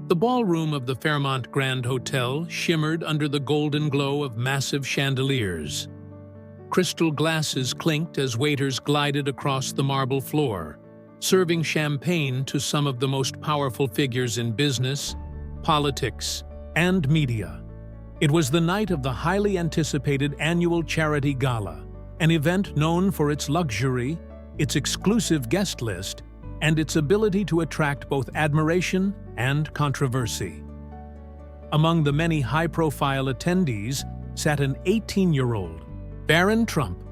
The ballroom of the Fairmont Grand Hotel shimmered under the golden glow of massive chandeliers. Crystal glasses clinked as waiters glided across the marble floor, serving champagne to some of the most powerful figures in business, politics, and media. It was the night of the highly anticipated annual charity gala, an event known for its luxury, its exclusive guest list, and its ability to attract both admiration and controversy. Among the many high-profile attendees sat an 18-year-old, Barron Trump.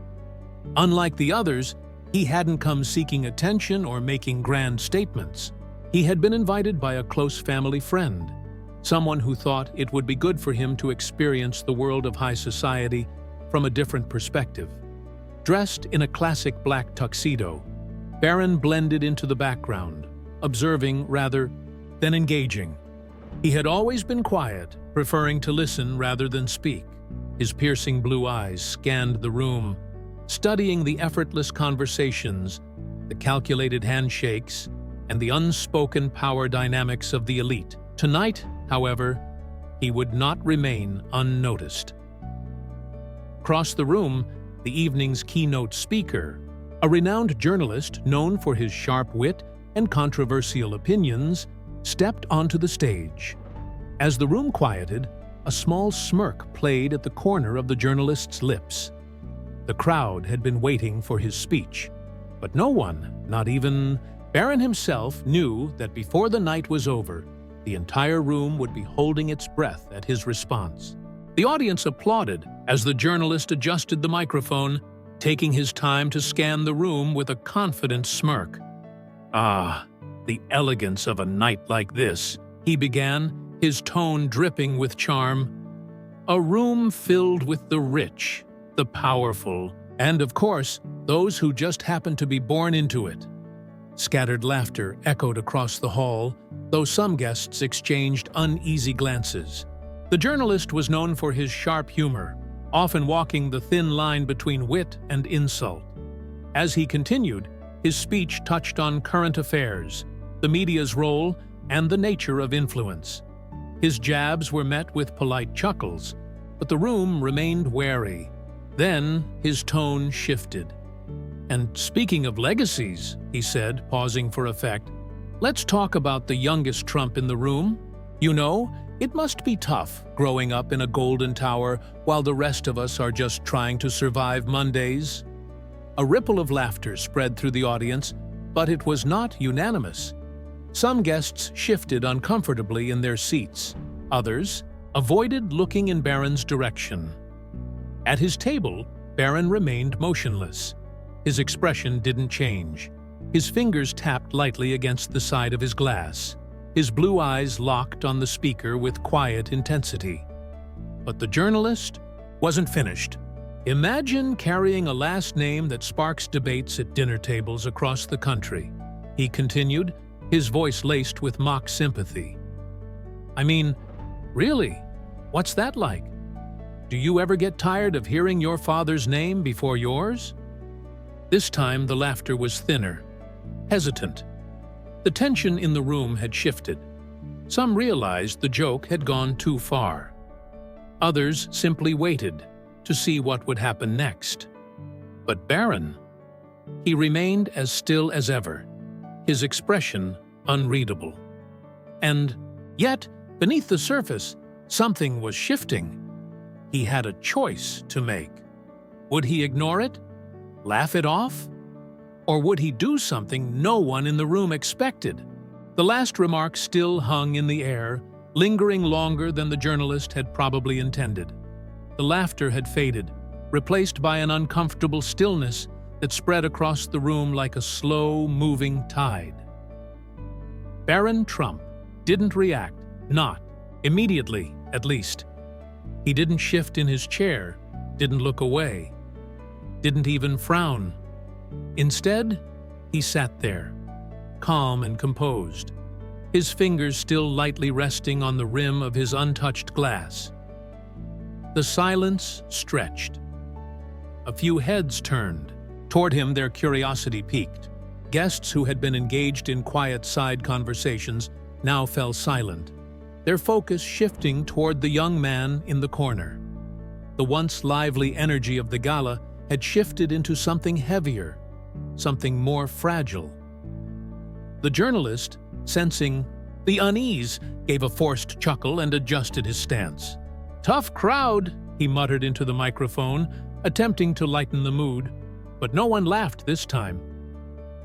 Unlike the others, he hadn't come seeking attention or making grand statements. He had been invited by a close family friend, someone who thought it would be good for him to experience the world of high society from a different perspective. Dressed in a classic black tuxedo, Barron blended into the background, observing rather than engaging. He had always been quiet, preferring to listen rather than speak. His piercing blue eyes scanned the room, studying the effortless conversations, the calculated handshakes, and the unspoken power dynamics of the elite. Tonight, however, he would not remain unnoticed. Across the room, the evening's keynote speaker, a renowned journalist known for his sharp wit and controversial opinions, stepped onto the stage. As the room quieted, a small smirk played at the corner of the journalist's lips. The crowd had been waiting for his speech, but no one, not even Barron himself, knew that before the night was over, the entire room would be holding its breath at his response. The audience applauded as the journalist adjusted the microphone, taking his time to scan the room with a confident smirk. "Ah, the elegance of a night like this," he began, his tone dripping with charm. "A room filled with the rich, the powerful, and, of course, those who just happen to be born into it." Scattered laughter echoed across the hall, though some guests exchanged uneasy glances. The journalist was known for his sharp humor, often walking the thin line between wit and insult. As he continued, his speech touched on current affairs, the media's role, and the nature of influence. His jabs were met with polite chuckles, but the room remained wary. Then his tone shifted. "And speaking of legacies," he said, pausing for effect, "let's talk about the youngest Trump in the room. You know, it must be tough growing up in a golden tower while the rest of us are just trying to survive Mondays." A ripple of laughter spread through the audience, but it was not unanimous. Some guests shifted uncomfortably in their seats. Others avoided looking in Barron's direction. At his table, Barron remained motionless. His expression didn't change. His fingers tapped lightly against the side of his glass. His blue eyes locked on the speaker with quiet intensity. But the journalist wasn't finished. "Imagine carrying a last name that sparks debates at dinner tables across the country," he continued, his voice laced with mock sympathy. "I mean, really, what's that like? Do you ever get tired of hearing your father's name before yours?" This time the laughter was thinner, hesitant. The tension in the room had shifted. Some realized the joke had gone too far. Others simply waited to see what would happen next. But Barron, he remained as still as ever, his expression unreadable. And yet, beneath the surface, something was shifting. He had a choice to make. Would he ignore it? Laugh it off? Or would he do something no one in the room expected? The last remark still hung in the air, lingering longer than the journalist had probably intended. The laughter had faded, replaced by an uncomfortable stillness that spread across the room like a slow-moving tide. Barron Trump didn't react, not immediately, at least. He didn't shift in his chair, didn't look away, didn't even frown. Instead, he sat there, calm and composed, his fingers still lightly resting on the rim of his untouched glass. The silence stretched. A few heads turned. Toward him, their curiosity piqued. Guests who had been engaged in quiet side conversations now fell silent, their focus shifting toward the young man in the corner. The once lively energy of the gala had shifted into something heavier, something more fragile. The journalist, sensing the unease, gave a forced chuckle and adjusted his stance. "Tough crowd," he muttered into the microphone, attempting to lighten the mood, but no one laughed this time.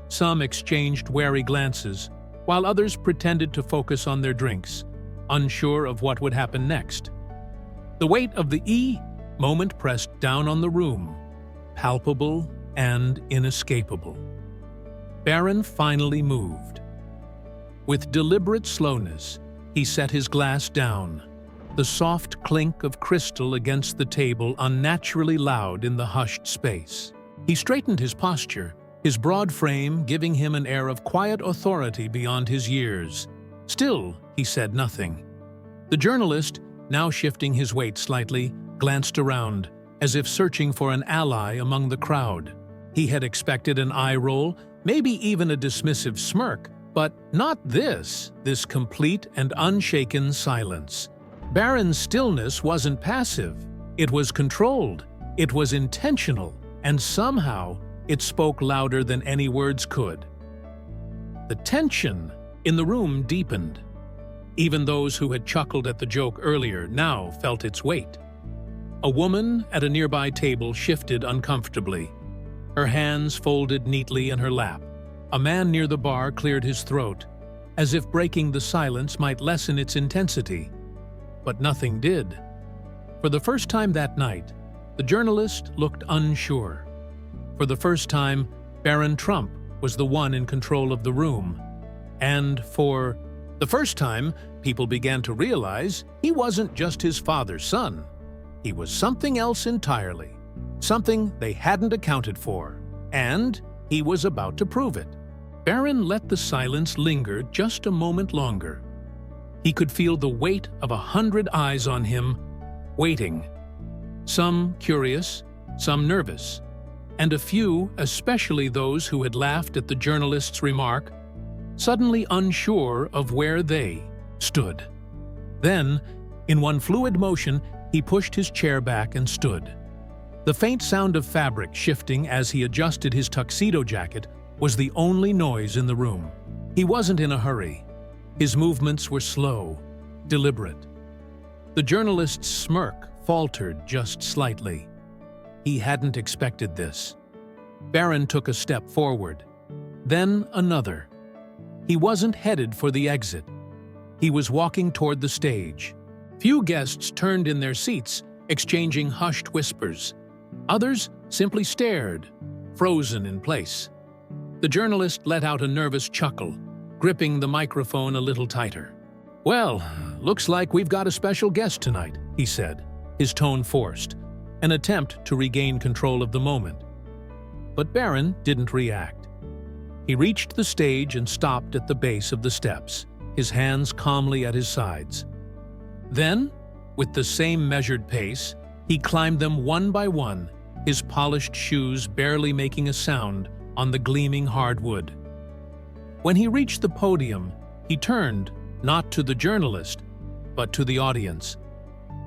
Some exchanged wary glances, while others pretended to focus on their drinks, unsure of what would happen next. The weight of the moment pressed down on the room, palpable and inescapable. Baron finally moved. With deliberate slowness, he set his glass down, the soft clink of crystal against the table unnaturally loud in the hushed space. He straightened his posture, his broad frame giving him an air of quiet authority beyond his years. Still, he said nothing. The journalist, now shifting his weight slightly, glanced around, as if searching for an ally among the crowd. He had expected an eye roll, maybe even a dismissive smirk, but not this complete and unshaken silence. Baron's stillness wasn't passive. It was controlled, it was intentional, and somehow it spoke louder than any words could. The tension in the room deepened. Even those who had chuckled at the joke earlier now felt its weight. A woman at a nearby table shifted uncomfortably, her hands folded neatly in her lap. A man near the bar cleared his throat, as if breaking the silence might lessen its intensity. But nothing did. For the first time that night, the journalist looked unsure. For the first time, Baron Trump was the one in control of the room. And for the first time, people began to realize he wasn't just his father's son. He was something else entirely, something they hadn't accounted for, and he was about to prove it. Baron let the silence linger just a moment longer. He could feel the weight of 100 eyes on him, waiting. Some curious, some nervous, and a few, especially those who had laughed at the journalist's remark, suddenly unsure of where they stood. Then, in one fluid motion, he pushed his chair back and stood. The faint sound of fabric shifting as he adjusted his tuxedo jacket was the only noise in the room. He wasn't in a hurry. His movements were slow, deliberate. The journalist's smirk faltered just slightly. He hadn't expected this. Baron took a step forward, then another. He wasn't headed for the exit. He was walking toward the stage. Few guests turned in their seats, exchanging hushed whispers. Others simply stared, frozen in place. The journalist let out a nervous chuckle, gripping the microphone a little tighter. "Well, looks like we've got a special guest tonight," he said, his tone forced, an attempt to regain control of the moment. But Baron didn't react. He reached the stage and stopped at the base of the steps, his hands calmly at his sides. Then, with the same measured pace, he climbed them one by one, his polished shoes barely making a sound on the gleaming hardwood. When he reached the podium, he turned, not to the journalist, but to the audience.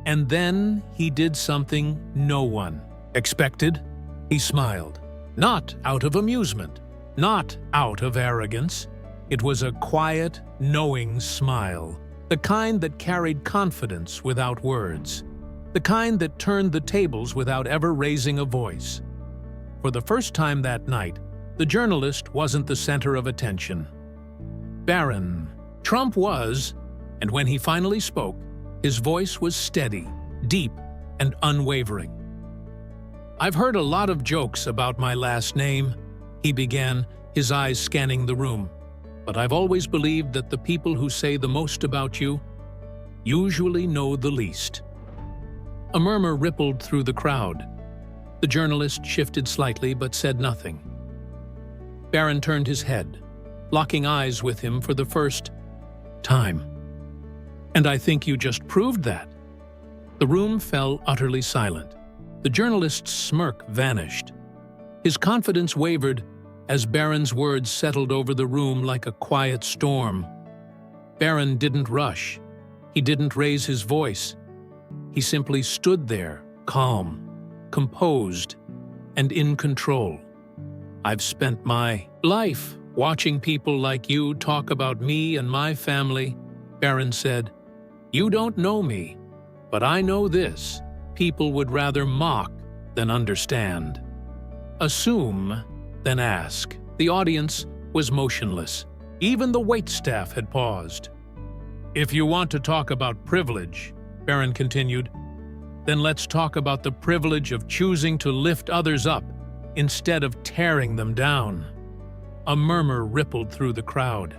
And then he did something no one expected. He smiled, not out of amusement, not out of arrogance. It was a quiet, knowing smile, the kind that carried confidence without words, the kind that turned the tables without ever raising a voice. For the first time that night, the journalist wasn't the center of attention. Baron Trump was, and when he finally spoke, his voice was steady, deep, and unwavering. "I've heard a lot of jokes about my last name," he began, his eyes scanning the room. "But I've always believed that the people who say the most about you usually know the least." A murmur rippled through the crowd. The journalist shifted slightly but said nothing. Baron turned his head, locking eyes with him for the first time. "And I think you just proved that." The room fell utterly silent. The journalist's smirk vanished. His confidence wavered as Baron's words settled over the room like a quiet storm. Baron didn't rush. He didn't raise his voice. He simply stood there, calm, composed, and in control. "I've spent my life watching people like you talk about me and my family," Baron said. "You don't know me, but I know this: people would rather mock than understand. Assume than ask." The audience was motionless. Even the waitstaff had paused. "If you want to talk about privilege," Baron continued, "then let's talk about the privilege of choosing to lift others up instead of tearing them down." A murmur rippled through the crowd.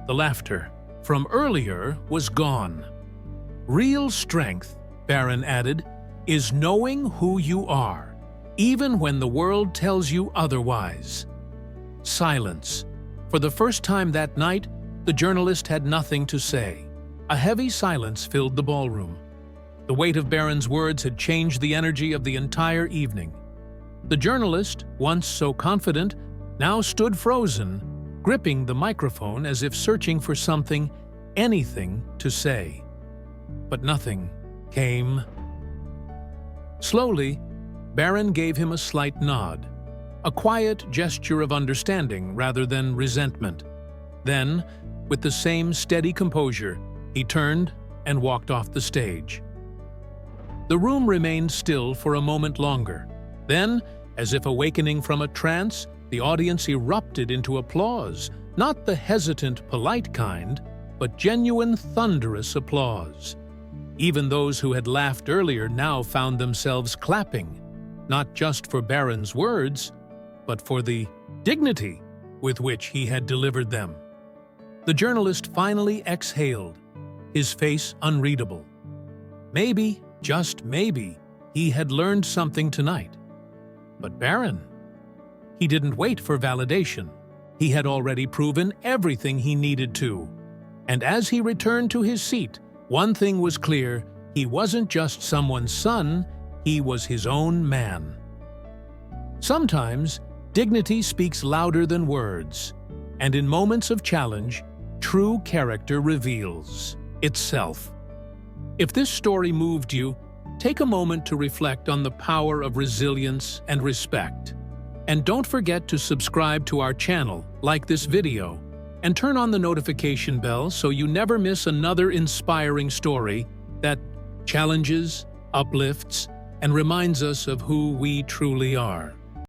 The laughter from earlier was gone. "Real strength," Baron added, "is knowing who you are, even when the world tells you otherwise." Silence. For the first time that night, the journalist had nothing to say. A heavy silence filled the ballroom. The weight of Baron's words had changed the energy of the entire evening. The journalist, once so confident, now stood frozen, gripping the microphone as if searching for something, anything to say. But nothing came. Slowly, Baron gave him a slight nod, a quiet gesture of understanding rather than resentment. Then, with the same steady composure, he turned and walked off the stage. The room remained still for a moment longer. Then, as if awakening from a trance, the audience erupted into applause, not the hesitant, polite kind, but genuine, thunderous applause. Even those who had laughed earlier now found themselves clapping, not just for Baron's words, but for the dignity with which he had delivered them. The journalist finally exhaled, his face unreadable. Maybe, just maybe, he had learned something tonight. But Baron? He didn't wait for validation. He had already proven everything he needed to. And as he returned to his seat, one thing was clear: he wasn't just someone's son, he was his own man. Sometimes, dignity speaks louder than words, and in moments of challenge, true character reveals itself. If this story moved you, take a moment to reflect on the power of resilience and respect. And don't forget to subscribe to our channel, like this video, and turn on the notification bell so you never miss another inspiring story that challenges, uplifts, and reminds us of who we truly are.